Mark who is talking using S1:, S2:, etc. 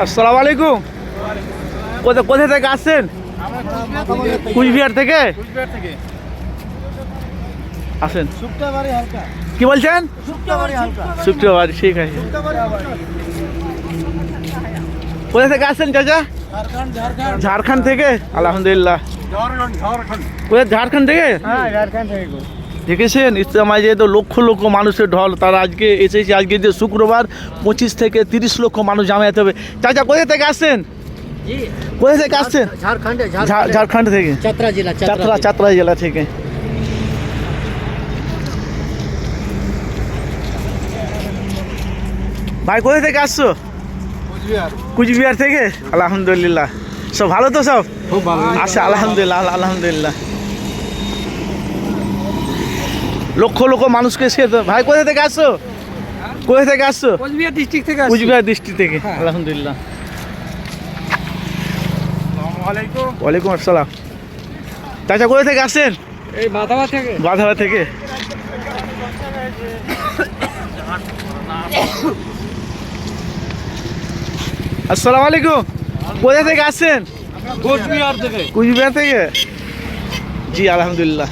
S1: আসসালামু আলাইকুম। কোথা থেকে আসছেন? কুচবিহার থেকে আসেন। কি বলছেন? শুক্রবার, ঠিক আছে। কোথা থেকে আসছেন চাচা? ঝাড়খণ্ড থেকে। আলহামদুলিল্লাহ। কোথায়? ঝাড়খণ্ড থেকে। দেখেছেন ইজতেমায় যে তো লক্ষ লক্ষ মানুষের ঢল, তারা আজকে এসেছে। আজকে যে শুক্রবার 25 থেকে 30 লক্ষ মানুষ জামায়াত হবে। চাচা কোথা থেকে আসছেন? কোথা থেকে আসছেন? ঝাড়খণ্ড থেকে, চাতরা জেলা থেকে। ভাই কোথা থেকে আসছো? কুচবিহার থেকে। আলহামদুলিল্লাহ। সব ভালো তো? সব আচ্ছা, আলহামদুলিল্লাহ আলহামদুলিল্লাহ। লক্ষ লক্ষ মানুষকে সে। ভাই কোথা থেকে আসছো? কোথা থেকে আসছো?
S2: কুচবিহার ডিস্ট্রিক্ট থেকে।
S1: কুচবিহার ডিস্ট্রিক্ট থেকে। আলহামদুলিল্লাহ। ওয়ালাইকুম আসসালাম। চাচা কোথা থেকে আসছেন?
S2: এই বাধাবা থেকে।
S1: বাধাবা থেকে। আসসালামু আলাইকুম। কোথা থেকে আসছেন?
S2: কুচবিহার থেকে।
S1: কুচবিহার থেকে। জি আলহামদুলিল্লাহ।